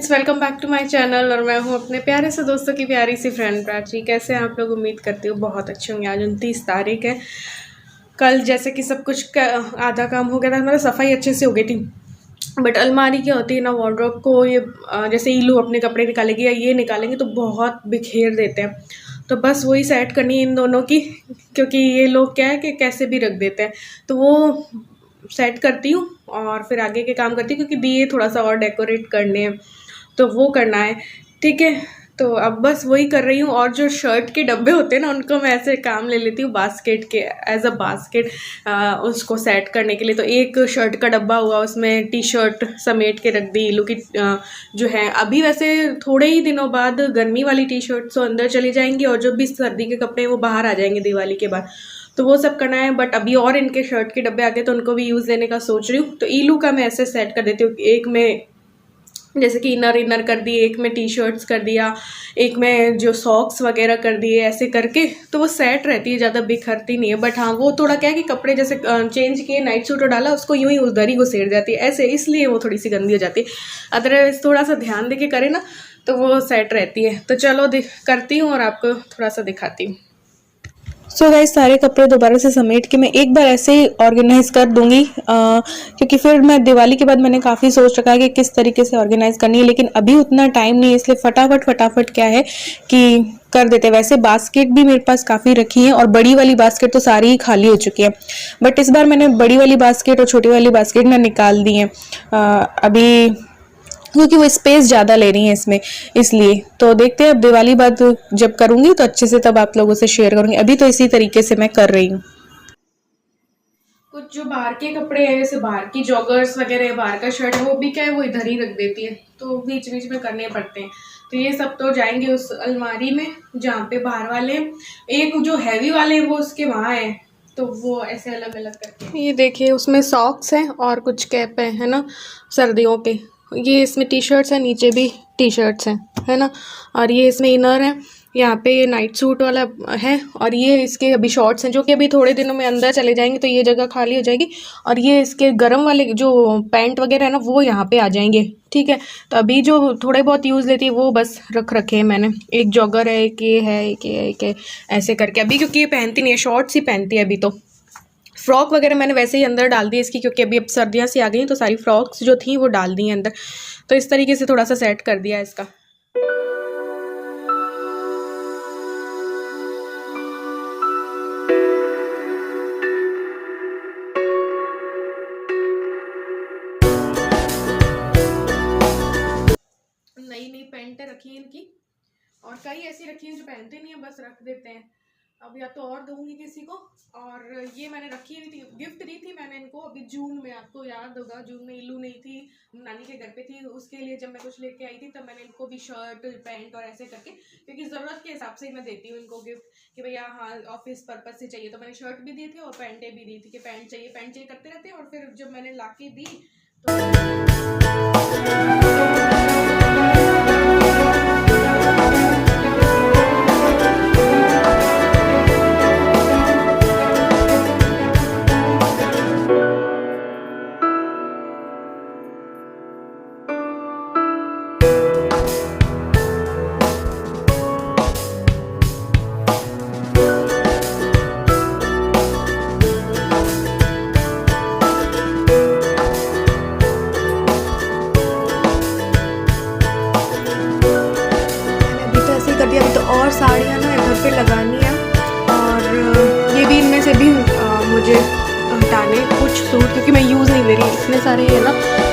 Friends, welcome back to my channel. और मैं हूं अपने प्यारे से दोस्तों की प्यारी सी फ्रेंड प्राची। कैसे हैं आप लोग? उम्मीद करती हूँ बहुत अच्छे होंगे। आज 29 तारीख है। कल जैसे कि सब कुछ आधा काम हो गया था, हमारा सफाई अच्छे से हो गई थी, बट अलमारी क्या होती है ना, वार्डरोब को ये जैसे ईलू अपने कपड़े निकालेगी या ये निकालेंगे तो बहुत बिखेर देते हैं। तो बस वही सेट करनी है इन दोनों की, क्योंकि ये लोग क्या है कि कैसे भी रख देते हैं। तो वो सेट करती हूँ और फिर आगे के काम करती हूँ, क्योंकि दिए थोड़ा सा और डेकोरेट करने हैं तो वो करना है। ठीक है, तो अब बस वही कर रही हूँ। और जो शर्ट के डब्बे होते हैं ना, उनको मैं ऐसे काम ले लेती हूँ बास्केट के, एज अ बास्केट उसको सेट करने के लिए। तो एक शर्ट का डब्बा हुआ, उसमें टी शर्ट समेट के रख दी ईलू की। जो है अभी वैसे थोड़े ही दिनों बाद गर्मी वाली टी शर्ट तो अंदर चली जाएंगी और जो भी सर्दी के कपड़े हैं वो बाहर आ जाएंगे दिवाली के बाद। तो वो सब करना है। बट अभी और इनके शर्ट के डब्बे आगे तो उनको भी यूज़ देने का सोच रही हूँ। तो ईलू का मैं ऐसे सेट कर देती हूँ, एक में जैसे कि इनर कर दिए, एक में टी शर्ट्स कर दिया, एक में जो सॉक्स वगैरह कर दिए, ऐसे करके तो वो सेट रहती है, ज़्यादा बिखरती नहीं है। बट हाँ, वो थोड़ा क्या है कि कपड़े जैसे चेंज किए, नाइट सूट डाला, उसको यूं ही उधर ही घुसेड़ जाती है ऐसे, इसलिए वो थोड़ी सी गंदी हो जाती है। अदरवाइज थोड़ा सा ध्यान दे के करे ना तो वो सेट रहती है। तो चलो करती हूँ और आपको थोड़ा सा दिखाती हूँ। सो गाइस, सारे कपड़े दोबारा से समेट के मैं एक बार ऐसे ही ऑर्गेनाइज कर दूंगी, क्योंकि फिर मैं दिवाली के बाद मैंने काफ़ी सोच रखा है कि किस तरीके से ऑर्गेनाइज करनी है, लेकिन अभी उतना टाइम नहीं है, इसलिए फटाफट क्या है कि कर देते। वैसे बास्केट भी मेरे पास काफ़ी रखी है और बड़ी वाली बास्केट तो सारी ही खाली हो चुकी है, बट इस बार मैंने बड़ी वाली बास्केट और छोटी वाली बास्केट ना निकाल दी है अभी, क्योंकि वो स्पेस ज़्यादा ले रही हैं इसमें, इसलिए। तो देखते हैं अब दिवाली बाद जब करूँगी तो अच्छे से तब आप लोगों से शेयर करूँगी। अभी तो इसी तरीके से मैं कर रही हूँ। कुछ जो बाहर के कपड़े हैं, जैसे बाहर की जॉगर्स वगैरह, बाहर का शर्ट है, वो भी क्या है वो इधर ही रख देती है, तो बीच बीच में करने पड़ते हैं। तो ये सब तो जाएंगे उस अलमारी में जहाँ पे बाहर वाले, एक जो हैवी वाले हैं वो उसके वहाँ है, तो वो ऐसे अलग अलग करके। ये देखिए, उसमें सॉक्स हैं और कुछ कैप है ना सर्दियों के। ये इसमें टी शर्ट्स हैं, नीचे भी टी शर्ट्स हैं, है ना। और ये इसमें इनर है, यहाँ पे ये नाइट सूट वाला है, और ये इसके अभी शॉर्ट्स हैं जो कि अभी थोड़े दिनों में अंदर चले जाएंगे, तो ये जगह खाली हो जाएगी। और ये इसके गर्म वाले जो पैंट वगैरह है ना, वो यहाँ पे आ जाएंगे। ठीक है, तो अभी जो थोड़े बहुत यूज़ लेती है वो बस रख रखे हैं मैंने। एक जॉगर है, एक ये है, एक ये, एक ये, ऐसे करके अभी, क्योंकि ये पहनती नहीं है, शॉर्ट्स ही पहनती है अभी। तो फ्रॉक वगैरह मैंने वैसे ही अंदर डाल दी इसकी, क्योंकि अभी अब सर्दियाँ सी आ गई तो सारी फ्रॉक्स जो थी वो डाल दी हैं अंदर। तो इस तरीके से थोड़ा सा सेट कर दिया इसका। नई नई पैंटें रखी हैं इनकी, और कई ऐसी रखी हैं जो पहनते नहीं है, बस रख देते हैं। अब या तो और दूंगी किसी को। और ये मैंने रखी हुई थी, गिफ्ट दी थी मैंने इनको अभी जून में, आपको याद होगा जून में ईलू नहीं थी, नानी के घर पे थी, उसके लिए जब मैं कुछ लेके आई थी तब मैंने इनको भी शर्ट पैंट और ऐसे करके, क्योंकि ज़रूरत के हिसाब से ही मैं देती हूँ इनको गिफ्ट कि भैया हाँ ऑफिस पर्पज से चाहिए। तो मैंने शर्ट भी दी थी और पैंटें भी दी थी कि पैंट चाहिए करते रहते हैं। और फिर जब मैंने ला के दी तो अभी तो और साड़ियाँ ना घर पे लगानी है। और ये भी इनमें से भी मुझे हटाने कुछ सूट, क्योंकि मैं यूज़ नहीं ले रही, इतने सारे है ना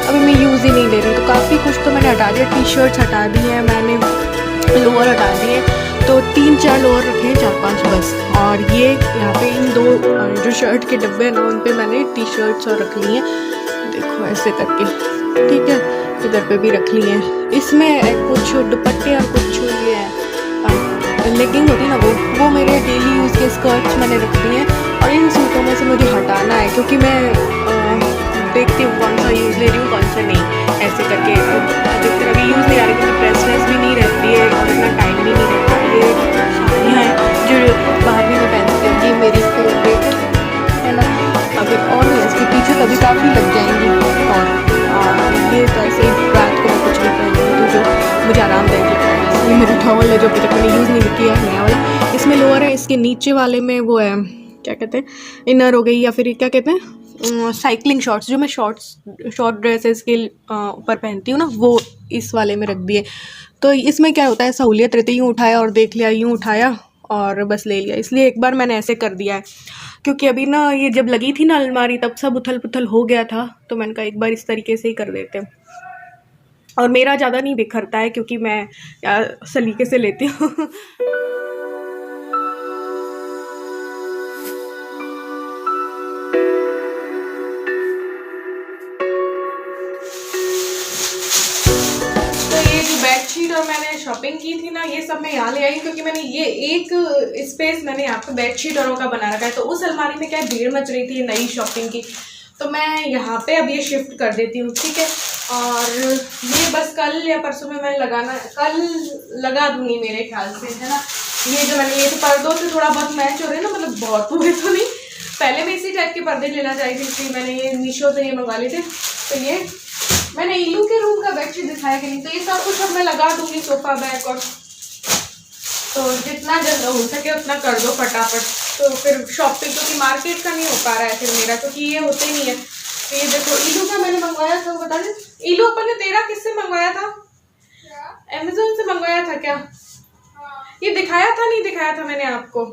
अभी मैं यूज़ ही नहीं ले रही। तो काफ़ी कुछ तो मैंने हटा दिया, टी शर्ट्स हटा दी हैं मैंने, लोअर हटा दिए, तो 3-4 लोअर रखे हैं, 4-5 बस। और ये यहाँ पे इन दो जो शर्ट के डब्बे हैं ना, उन पे मैंने टी शर्ट्स और रख ली हैं, देखो ऐसे करके। ठीक है, इधर पे भी रख ली हैं। इसमें कुछ दुपट्टे और कुछ ये है लेगिंग होती है ना, वो मेरे डेली यूज़ के स्कर्ट्स मैंने रख दी हैं। और इन सूटों में से मुझे हटाना है, क्योंकि मैं देखती हूँ कौन सा यूज़ ले रही हूँ कौन सा नहीं, ऐसे करके। अधिकतर अभी यूज़ नहीं आ रही, क्योंकि प्रेसनेस भी नहीं रहती है और इतना टाइम भी नहीं रहता है। ये साड़ियाँ हैं जो बाहर भी मैं पहनती हूँ, ये मेरी फेवरेट है ना। अभी और नहीं, इसके पीछे कभी काफ़ी लग जाएंगी। और ये तो ऐसे ही रात को मैं कुछ भी पहनती हूँ जो मेरा टॉवल है जो अभी तक मैंने यूज़ नहीं किया है, नया वाला। इसमें लोअर है, इसके नीचे वाले में वो है क्या कहते हैं, इनर हो गई या फिर क्या कहते हैं साइकिलिंग शॉर्ट्स, जो मैं शॉर्ट ड्रेसेस के ऊपर पहनती हूँ ना, वो इस वाले में रख दिए। तो इसमें क्या होता है, सहूलियत रहती है, यूँ उठाया और देख लिया, यूँ उठाया और बस ले लिया। इसलिए एक बार मैंने ऐसे कर दिया है, क्योंकि अभी ना ये जब लगी थी ना अलमारी तब सब उथल पुथल हो गया था, तो मैंने कहा एक बार इस तरीके से ही कर देते हैं। और मेरा ज़्यादा नहीं बिखरता है क्योंकि मैं सलीके से लेती हूँ। बेडशीट और मैंने शॉपिंग की थी ना, ये सब मैं यहाँ ले आई क्योंकि मैंने ये एक स्पेस मैंने यहाँ पे बेडशीट औरों का बना रखा है। तो उस अलमारी में क्या भीड़ मच रही थी नई शॉपिंग की, तो मैं यहाँ पे अब ये शिफ्ट कर देती हूँ, ठीक है। और ये बस कल या परसों में मैं कल लगा दूंगी मेरे ख्याल से, है ना। ये जो मैंने ये तो पर्दों से थोड़ा बहुत मैच हो रहे हैं ना, मतलब बहुत पूरे तो नहीं। पहले मैं इसी टाइप के पर्दे लेना चाहती थी, इसलिए मैंने ये मीशो से ये मंगवा लिए थे। तो ये मैंने इलू के रूम का बेडशीट दिखाया कि नहीं, तो ये सब कुछ अब मैं लगा दूंगी, सोफा बैग और, तो जितना जल्द हो सके उतना कर दो फटाफट। तो फिर शॉपिंग, क्योंकि मार्केट का नहीं हो पा रहा है फिर मेरा, क्योंकि ये होते ही नहीं है। तो ये देखो इलू का मैंने मंगवाया था, बता दें इलू अपन ने तेरा किससे मंगवाया था? अमेज़न से मंगवाया था क्या? ये दिखाया था नहीं दिखाया था मैंने आपको?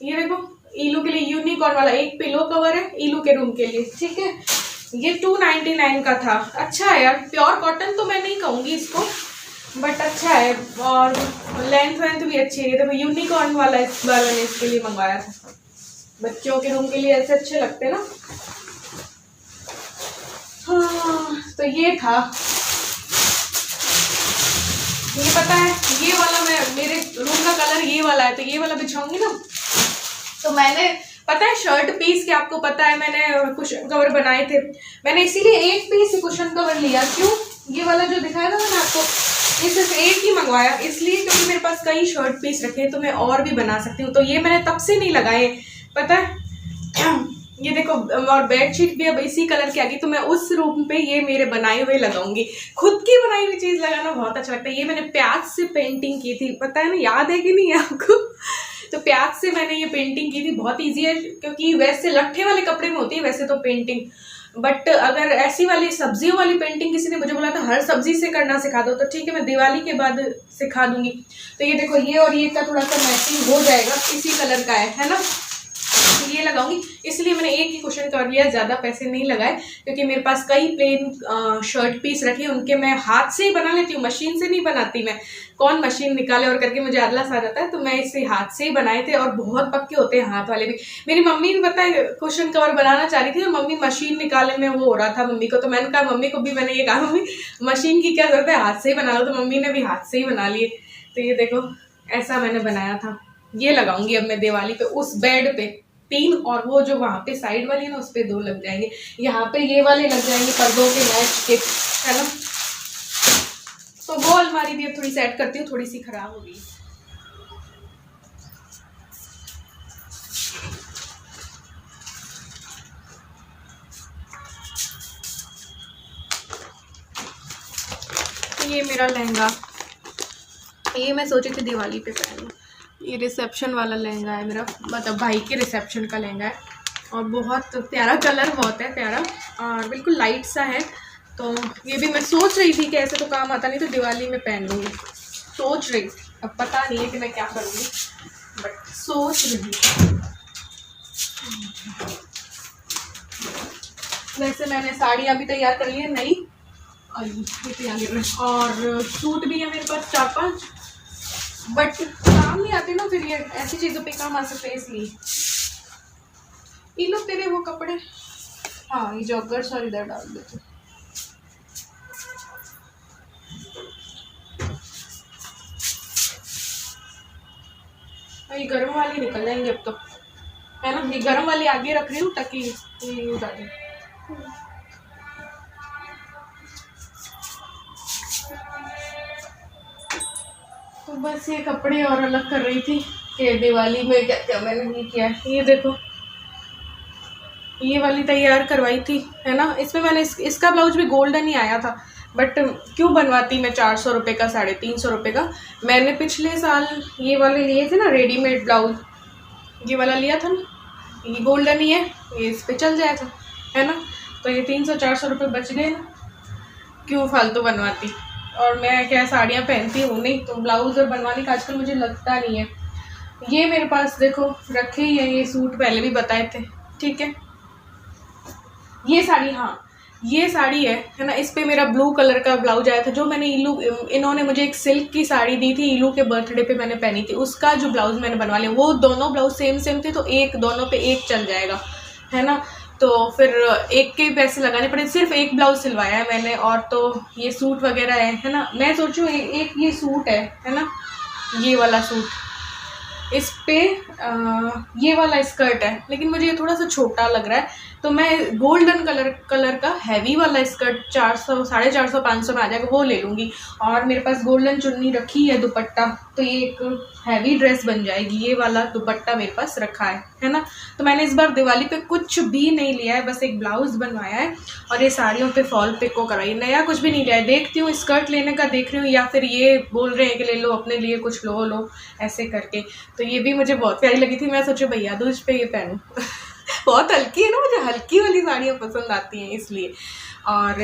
ये देखो इलू के लिए यूनिकॉर्न वाला एक पिलो कवर है, इलू के रूम के लिए, ठीक है। ये 299 का था। अच्छा है यार, प्योर कॉटन तो मैं नहीं कहूँगी इसको, बट अच्छा है और लेंथ भी अच्छी है। तो यूनिकॉर्न वाला इस बार मैंने इसके लिए मंगवाया था, बच्चों के रूम के लिए ऐसे अच्छे लगते हैं ना। हाँ तो ये था, ये पता है ये वाला मेरे रूम का कलर ये वाला है, तो ये वाला बिछाऊंगी ना। तो मैंने पता है शर्ट पीस के, आपको पता है मैंने कुशन कवर बनाए थे, मैंने इसीलिए एक पीस कुशन कवर लिया। क्यों? ये वाला जो दिखाया था मैंने आपको, ये सिर्फ एक ही मंगवाया इसलिए क्योंकि मेरे पास कई शर्ट पीस रखे हैं, तो मैं और भी बना सकती हूँ। तो ये मैंने तब से नहीं लगाए, पता है। ये देखो, और बेडशीट भी अब इसी कलर की आ गई, तो मैं उस रूम पे ये मेरे बनाए हुए लगाऊंगी। खुद की बनाई हुई चीज लगाना बहुत अच्छा लगता है। ये मैंने प्याज से पेंटिंग की थी, पता है ना, याद है कि नहीं है आपको? तो प्याज से मैंने ये पेंटिंग की थी। बहुत इजी है, क्योंकि वैसे लट्ठे वाले कपड़े में होती है वैसे तो पेंटिंग, बट अगर ऐसी वाली सब्जियों वाली पेंटिंग किसी ने मुझे बोला था हर सब्जी से करना सिखा दो, तो ठीक है मैं दिवाली के बाद सिखा दूंगी। तो ये देखो ये और ये का थोड़ा सा मैचिंग हो जाएगा, इसी कलर का है ना। ये लगाऊंगी, इसलिए मैंने एक ही कुशन कवर लिया, ज़्यादा पैसे नहीं लगाए, क्योंकि मेरे पास कई प्लेन शर्ट पीस रखे, उनके मैं हाथ से ही बना लेती हूँ, मशीन से नहीं बनाती मैं। कौन मशीन निकाले और करके मुझे आलस आ जाता है, तो मैं इसे हाथ से ही बनाए थे और बहुत पक्के होते हैं हाथ वाले भी। मेरी मम्मी भी पता है कुशन कवर बनाना चाह रही थी, तो मम्मी मशीन निकालने में वो हो रहा था मम्मी को, तो मैंने कहा मम्मी को भी मैंने ये कहा मम्मी मशीन की क्या जरूरत है, हाथ से ही बना लो। तो मम्मी ने भी हाथ से ही बना लिए। तो ये देखो ऐसा मैंने बनाया था, ये लगाऊंगी अब मैं दिवाली पे उस बेड पे 3, और वो जो वहाँ पे साइड वाली है ना उस पे 2 लग जाएंगे। यहाँ पे ये वाले लग जाएंगे पर्दों के मैच के, है ना। तो वो अलमारी भी अब थोड़ी सेट करती हूँ, थोड़ी सी खराब हो गई। तो ये मेरा लहंगा, ये मैं सोची थी दिवाली पे पहनूं। ये रिसेप्शन वाला लहंगा है मेरा, मतलब भाई के रिसेप्शन का लहंगा है, और बहुत प्यारा कलर, बहुत है प्यारा और बिल्कुल लाइट सा है। तो ये भी मैं सोच रही थी कि ऐसे तो काम आता नहीं, तो दिवाली में पहन लूँगी, सोच रही थी। अब पता नहीं है कि मैं क्या करूँगी, बट सोच रही थी। वैसे मैंने साड़ियाँ भी तैयार कर ली है नई, और सूट भी है मेरे पास 4-5, बट काम नहीं आते ना, फिर ये ऐसी चीज़ों पे काम आ सकते हैं, इसलिए। ये लोग तेरे वो कपड़े, हाँ ये जॉगर्स और इधर डाल देते। ये गर्म वाली निकल जाएंगे अब तो, है ना। ये गर्म वाली आगे रख रही हूँ ताकि ये यूज आ जाए। तो बस ये कपड़े और अलग कर रही थी कि दिवाली में क्या क्या मैंने नहीं किया। ये देखो ये वाली तैयार करवाई थी, है ना। इसमें मैंने इसका ब्लाउज भी गोल्डन ही आया था, बट क्यों बनवाती मैं 400 रुपये का, 350 रुपये का। मैंने पिछले साल ये वाले लिए थे ना रेडीमेड ब्लाउज, ये वाला लिया था ना, ये गोल्डन ही है, ये इस पर चल जाएगा, है ना। तो ये 300-400 रुपये बच गए ना, क्यों फालतू बनवाती। और मैं क्या साड़ियाँ पहनती हूँ नहीं, तो ब्लाउज़ और बनवाने का आजकल मुझे लगता नहीं है। ये मेरे पास देखो रखे ही है, ये सूट पहले भी बताए थे, ठीक है। ये साड़ी, हाँ ये साड़ी है ना, इस पे मेरा ब्लू कलर का ब्लाउज आया था, जो मैंने इन्होंने मुझे एक सिल्क की साड़ी दी थी, इलू के बर्थडे पे मैंने पहनी थी, उसका जो ब्लाउज मैंने बनवा लिया। वो दोनों ब्लाउज सेम थे, तो एक दोनों पे एक चल जाएगा, है ना। तो फिर एक के पैसे लगाने पड़े, सिर्फ एक ब्लाउज सिलवाया है मैंने। और तो ये सूट वगैरह है ना। मैं सोचूँ एक ये सूट है ना, ये वाला सूट, इस पे ये वाला स्कर्ट है, लेकिन मुझे ये थोड़ा सा छोटा लग रहा है, तो मैं गोल्डन कलर का हैवी वाला स्कर्ट 400, 450, 500 में आ जाएगा, वो ले लूँगी। और मेरे पास गोल्डन चुन्नी रखी है, दुपट्टा, तो ये एक हैवी ड्रेस बन जाएगी। ये वाला दुपट्टा मेरे पास रखा है ना। तो मैंने इस बार दिवाली पे कुछ भी नहीं लिया है, बस एक ब्लाउज बनवाया है और ये साड़ियों पे फॉल पिको कराई, नया कुछ भी नहीं लिया है। देखती हूँ स्कर्ट लेने का देख रही हूँ, या फिर ये बोल रहे हैं कि ले लो अपने लिए कुछ, लो ऐसे करके। तो ये भी मुझे बहुत प्यारी लगी थी, मैं सोची भैया दूज पे ये पहनूँ। बहुत हल्की है ना, मुझे हल्की वाली साड़ियाँ पसंद आती हैं इसलिए। और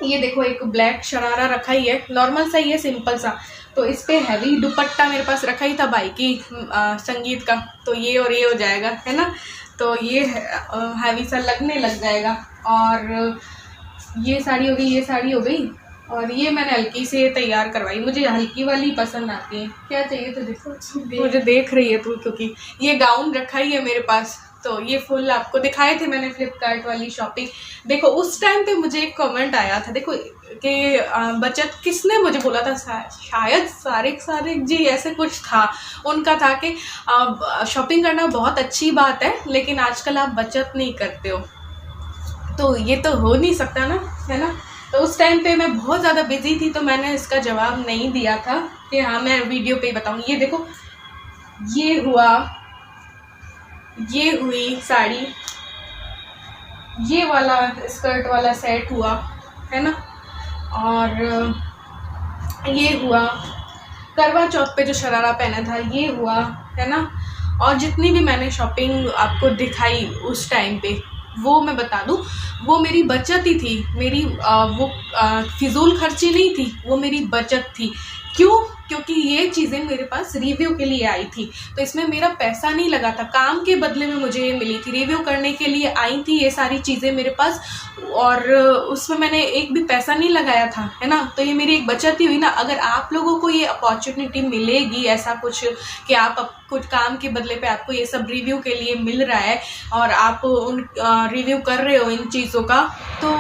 ये देखो एक ब्लैक शरारा रखा ही है, नॉर्मल सा ही है, सिंपल सा। तो इस पे हैवी दुपट्टा मेरे पास रखा ही था भाई की संगीत का, तो ये और ये हो जाएगा, है ना। तो ये हैवी सा लगने लग जाएगा। और ये साड़ी हो गई, ये साड़ी हो गई। और ये मैंने हल्की से तैयार करवाई, मुझे हल्की वाली पसंद आती है। क्या चाहिए तो देखो, मुझे देख रही है तू, क्योंकि ये गाउन रखा ही है मेरे पास। तो ये फुल आपको दिखाए थे मैंने फ्लिपकार्ट वाली शॉपिंग। देखो उस टाइम पे मुझे एक कमेंट आया था, देखो कि बचत किसने मुझे बोला था, शायद सारिक जी ऐसे कुछ था, उनका था कि शॉपिंग करना बहुत अच्छी बात है, लेकिन आजकल आप बचत नहीं करते हो, तो ये तो हो नहीं सकता ना, है ना। तो उस टाइम पे मैं बहुत ज़्यादा बिजी थी, तो मैंने इसका जवाब नहीं दिया था कि हाँ मैं वीडियो पे बताऊँ। ये देखो, ये हुआ, ये हुई साड़ी, ये वाला स्कर्ट वाला सेट हुआ, है ना। और ये हुआ करवा चौथ पे जो शरारा पहना था, ये हुआ, है ना। और जितनी भी मैंने शॉपिंग आपको दिखाई उस टाइम पे, वो मैं बता दूं, वो मेरी बचत ही थी, मेरी वो फिजूल खर्ची नहीं थी, वो मेरी बचत थी। क्यों? क्योंकि ये चीज़ें मेरे पास रिव्यू के लिए आई थी, तो इसमें मेरा पैसा नहीं लगा था, काम के बदले में मुझे ये मिली थी, रिव्यू करने के लिए आई थी ये सारी चीज़ें मेरे पास, और उसमें मैंने एक भी पैसा नहीं लगाया था, है ना। तो ये मेरी एक बचत ही हुई ना। अगर आप लोगों को ये अपॉर्चुनिटी मिलेगी, ऐसा कुछ कि आप कुछ काम के बदले पे आपको ये सब रिव्यू के लिए मिल रहा है और आप उन रिव्यू कर रहे हो इन चीज़ों का, तो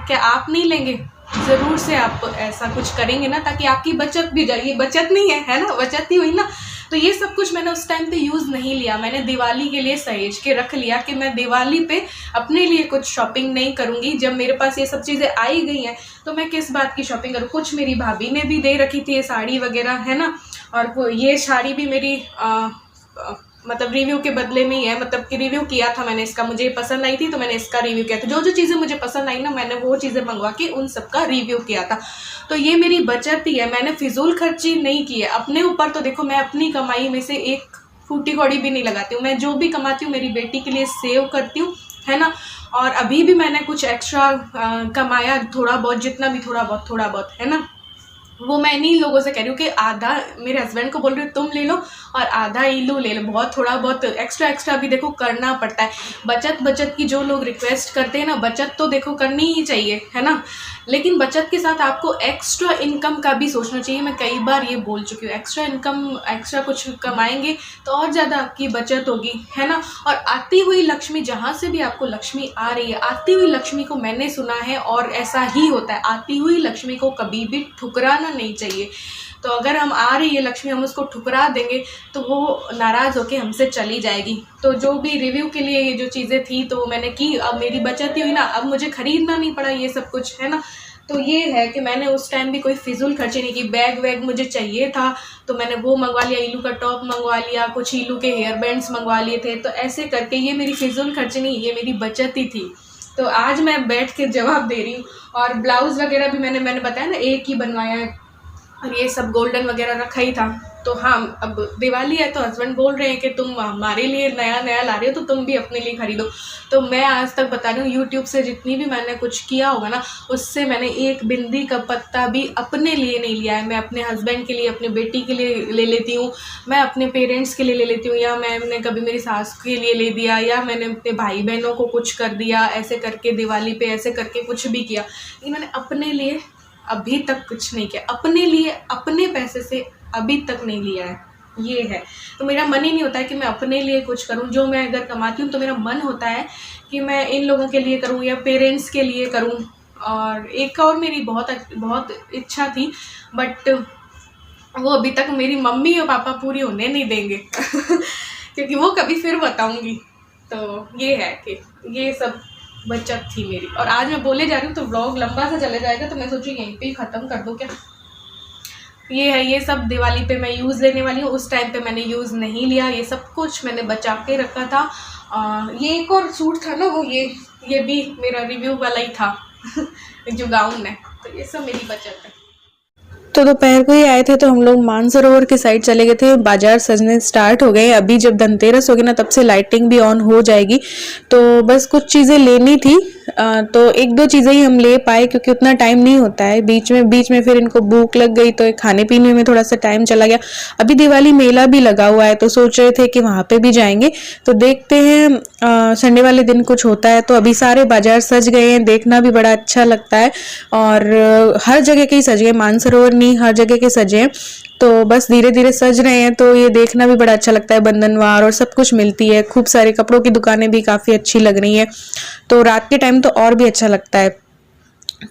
क्या आप नहीं लेंगे? ज़रूर से आप ऐसा कुछ करेंगे ना, ताकि आपकी बचत भी जाए। ये बचत नहीं है ना, बचत ही हुई ना। तो ये सब कुछ मैंने उस टाइम पे यूज़ नहीं लिया, मैंने दिवाली के लिए सहेज के रख लिया कि मैं दिवाली पे अपने लिए कुछ शॉपिंग नहीं करूँगी। जब मेरे पास ये सब चीज़ें आई गई हैं, तो मैं किस बात की शॉपिंग करूँ। कुछ मेरी भाभी ने भी दे रखी थी ये साड़ी वगैरह, है ना। और ये साड़ी भी मेरी मतलब रिव्यू के बदले में ही है, मतलब कि रिव्यू किया था मैंने इसका, मुझे पसंद आई थी तो मैंने इसका रिव्यू किया था। जो चीज़ें मुझे पसंद आई ना, मैंने वो चीज़ें मंगवा के उन सब का रिव्यू किया था। तो ये मेरी बचत ही है, मैंने फिजूल खर्ची नहीं की है अपने ऊपर। तो देखो, मैं अपनी कमाई में से एक फूटी कौड़ी भी नहीं लगाती हूँ, मैं जो भी कमाती हूँ मेरी बेटी के लिए सेव करती हूँ, है ना। और अभी भी मैंने कुछ एक्स्ट्रा कमाया, थोड़ा बहुत, जितना भी थोड़ा बहुत, है ना, वो मैं इन्हीं लोगों से कह रही हूँ कि आधा मेरे हस्बैंड को बोल रही हूँ तुम ले लो और आधा इलू ले लो। बहुत थोड़ा बहुत एक्स्ट्रा भी देखो करना पड़ता है। बचत की जो लोग रिक्वेस्ट करते हैं ना, बचत तो देखो करनी ही चाहिए, है ना। लेकिन बचत के साथ आपको एक्स्ट्रा इनकम का भी सोचना चाहिए। मैं कई बार ये बोल चुकी हूँ, एक्स्ट्रा कुछ कमाएंगे तो और ज़्यादा आपकी बचत होगी, है ना। और आती हुई लक्ष्मी, जहाँ से भी आपको लक्ष्मी आ रही है, आती हुई लक्ष्मी को मैंने सुना है और ऐसा ही होता है, आती हुई लक्ष्मी को कभी भी ठुकराना नहीं चाहिए। तो अगर हम आ रही है लक्ष्मी, हम उसको ठुकरा देंगे तो वो नाराज़ होकर हमसे चली जाएगी। तो जो भी रिव्यू के लिए ये जो चीज़ें थी तो मैंने की, अब मेरी बचत ही हुई ना, अब मुझे खरीदना नहीं पड़ा ये सब कुछ, है ना। तो ये है कि मैंने उस टाइम भी कोई फिजूल खर्ची नहीं की। बैग वैग मुझे चाहिए था तो मैंने वो मंगवा लिया, इलू का टॉप मंगवा लिया, कुछ इलू के हेयर बैंड्स मंगवा लिए थे। तो ऐसे करके ये मेरी फिजूल खर्ची नहीं, ये मेरी बचत ही थी, तो आज मैं बैठ के जवाब दे रही हूँ। और ब्लाउज़ वगैरह भी मैंने बताया ना एक ही बनवाया है, और ये सब गोल्डन वगैरह रखा ही था। तो हाँ, अब दिवाली है तो हस्बैंड बोल रहे हैं कि तुम हमारे लिए नया नया ला रही हो तो तुम भी अपने लिए खरीदो। तो मैं आज तक बता रही हूँ, यूट्यूब से जितनी भी मैंने कुछ किया होगा ना, उससे मैंने एक बिंदी का पत्ता भी अपने लिए नहीं लिया है। मैं अपने हस्बैंड के लिए, अपनी बेटी के लिए ले लेती हूँ, मैं अपने पेरेंट्स के लिए ले लेती हूँ, या मैंने कभी मेरी सास के लिए ले दिया, या मैंने अपने भाई बहनों को कुछ कर दिया, ऐसे करके दिवाली पे ऐसे करके कुछ भी किया। लेकिन मैंने अपने लिए अभी तक कुछ नहीं किया, अपने लिए अपने पैसे से अभी तक नहीं लिया है, ये है। तो मेरा मन ही नहीं होता है कि मैं अपने लिए कुछ करूं। जो मैं अगर कमाती हूँ तो मेरा मन होता है कि मैं इन लोगों के लिए करूं या पेरेंट्स के लिए करूं। और एक और मेरी बहुत इच्छा थी, बट वो अभी तक मेरी मम्मी और पापा पूरी होने नहीं देंगे क्योंकि वो कभी फिर बताऊंगी। तो ये है कि ये सब बचत थी मेरी। और आज मैं बोले जा रही हूँ तो व्लॉग लंबा सा चले जाएगा, तो मैं सोचूँ यहीं पे ही ख़त्म कर दूँ क्या। ये है, ये सब दिवाली पे मैं यूज़ लेने वाली हूँ। उस टाइम पे मैंने यूज़ नहीं लिया, ये सब कुछ मैंने बचा के रखा था। ये एक और सूट था ना, वो ये भी मेरा रिव्यू वाला ही था जो गाउन है। तो ये सब मेरी बचत है। तो दोपहर को ही आए थे तो हम लोग मानसरोवर की साइड चले गए थे। बाजार सजने स्टार्ट हो गए। अभी जब धनतेरस होगी ना तब से लाइटिंग भी ऑन हो जाएगी। तो बस कुछ चीज़ें लेनी थी, तो एक दो चीज़ें ही हम ले पाए क्योंकि उतना टाइम नहीं होता है। बीच में फिर इनको भूख लग गई तो खाने पीने में थोड़ा सा टाइम चला गया। अभी दिवाली मेला भी लगा हुआ है तो सोच रहे थे कि वहाँ पे भी जाएंगे। तो देखते हैं संडे वाले दिन कुछ होता है। तो अभी सारे बाजार सज गए हैं, देखना भी बड़ा अच्छा लगता है। और हर जगह के ही सज गए, मानसरोवर नहीं हर जगह के सजे हैं। तो बस धीरे धीरे सज रहे हैं, तो ये देखना भी बड़ा अच्छा लगता है। बंधनवार और सब कुछ मिलती है, खूब सारे कपड़ों की दुकानें भी काफ़ी अच्छी लग रही हैं। तो रात के टाइम तो और भी अच्छा लगता है।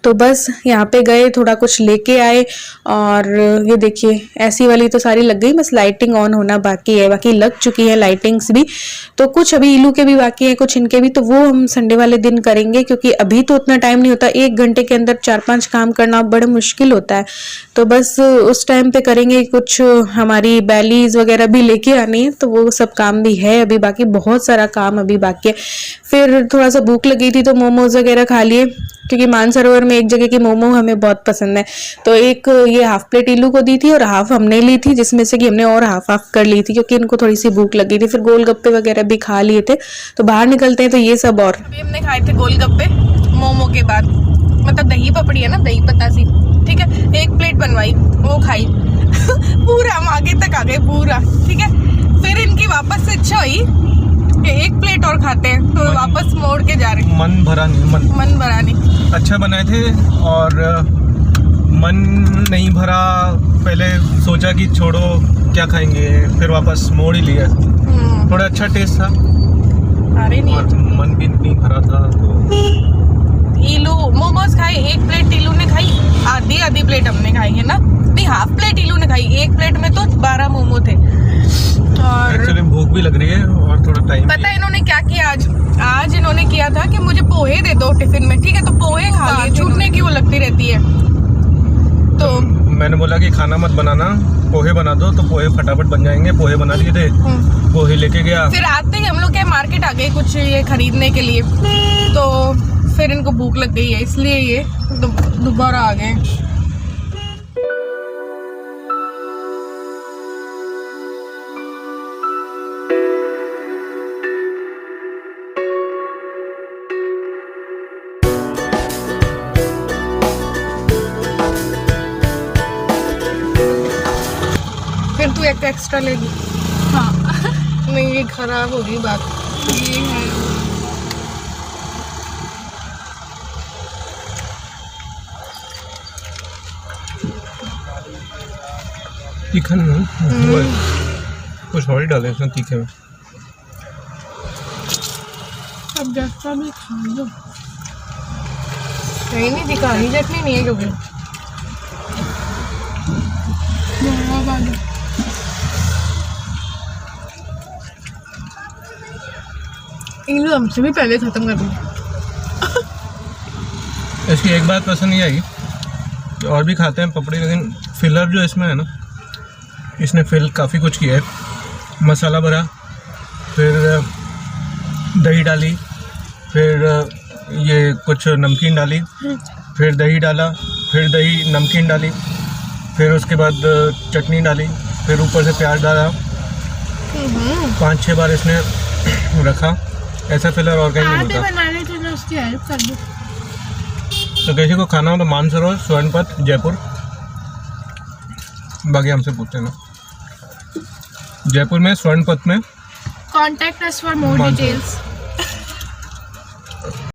तो बस यहाँ पे गए, थोड़ा कुछ लेके आए। और ये देखिए ऐसी वाली तो सारी लग गई, बस लाइटिंग ऑन होना बाकी है। बाकी लग चुकी है लाइटिंग्स भी। तो कुछ अभी इलू के भी बाकी है, कुछ इनके भी, तो वो हम संडे वाले दिन करेंगे क्योंकि अभी तो उतना टाइम नहीं होता। 1 घंटे के अंदर 4-5 काम करना बड़ा मुश्किल होता है। तो बस उस टाइम पे करेंगे। कुछ हमारी बैलीज वगैरह भी लेके आनी है, तो वो सब काम भी है अभी बाकी, बहुत सारा काम अभी बाकी है। फिर थोड़ा सा भूख लगी थी तो मोमोज वगैरह खा लिए क्योंकि मानसरोवर में एक जगह की मोमो हमें बहुत पसंद है। तो एक ये हाफ प्लेट इलू को दी थी और हाफ हमने ली थी, जिसमें से कि हमने और हाफ कर ली थी क्योंकि इनको थोड़ी सी भूख लगी थी। फिर गोलगप्पे वगैरह भी खा लिए थे। तो बाहर निकलते हैं तो ये सब। और हमने खाए थे गोलगप्पे मोमो के बाद, मतलब दही पपड़ी है ना, दही पत्ता सी, ठीक है। 1 प्लेट बनवाई, वो खाई पूरा हम आगे तक आ गए पूरा, ठीक है। फिर इनकी वापस से इच्छा हुई कि 1 प्लेट और खाते हैं, तो वापस मोड़ के जा रहे हैं। मन भरा नहीं, अच्छा बनाए थे और मन नहीं भरा। पहले सोचा कि छोड़ो क्या खाएंगे, फिर वापस मोड़ ही लिया। थोड़ा अच्छा टेस्ट था, अरे नहीं, और मन भी नहीं भरा था। तो इलू मोमोज खाई, 1 प्लेट इलू ने खाई, आधी प्लेट हमने खाई है ना, नहीं हाफ प्लेट इलू ने खाई। 1 प्लेट में तो 12 मोमो थे। और एक्चुअली भूख भी लग रही है और थोड़ा टाइम। पता है इन्होंने क्या किया आज इन्होंने किया था कि मुझे पोहे दे दो टिफिन में, ठीक है। तो पोहे खा लिए, छूटने की वो लगती रहती है। तो मैंने बोला कि खाना मत बनाना, पोहे बना दो, तो पोहे फटाफट बन जाएंगे। पोहे बना दिए थे, पोहे लेके गया। फिर आते ही हम लोग क्या मार्केट आ गए कुछ ये खरीदने के लिए, तो फिर इनको भूख लग गई है, इसलिए ये दोबारा आ गए। फिर तू एक एक्स्ट्रा लेगी। हाँ नहीं, ये खराब होगी बात। ये है तीखा नहीं, कुछ और ही डाले इसमें तीखे में। अब जैसा भी खा लो, कहीं नहीं दिखा, ही चटनी नहीं है क्योंकि इनको हमसे भी पहले खत्म कर दूँ। इसकी एक बात पसंद नहीं आई कि और भी खाते हैं पपड़ी, लेकिन फिलर जो इसमें है ना, इसने फिल काफ़ी कुछ किया है। मसाला भरा, फिर दही डाली, फिर ये कुछ नमकीन डाली, फिर दही डाला, फिर दही नमकीन डाली, फिर उसके बाद चटनी डाली, फिर ऊपर से प्याज डाला, 5-6 बार इसने रखा। ऐसा फिलर ऑर्गेनिक नहीं होता। बनाने के लिए उसकी हेल्प कर दो। तो किसी को खाना हो तो मानसरोवर स्वर्णपथ जयपुर, बाकी हमसे पूछते हैं ना, जयपुर में स्वर्णपथ में Contact us for more Mansur. details.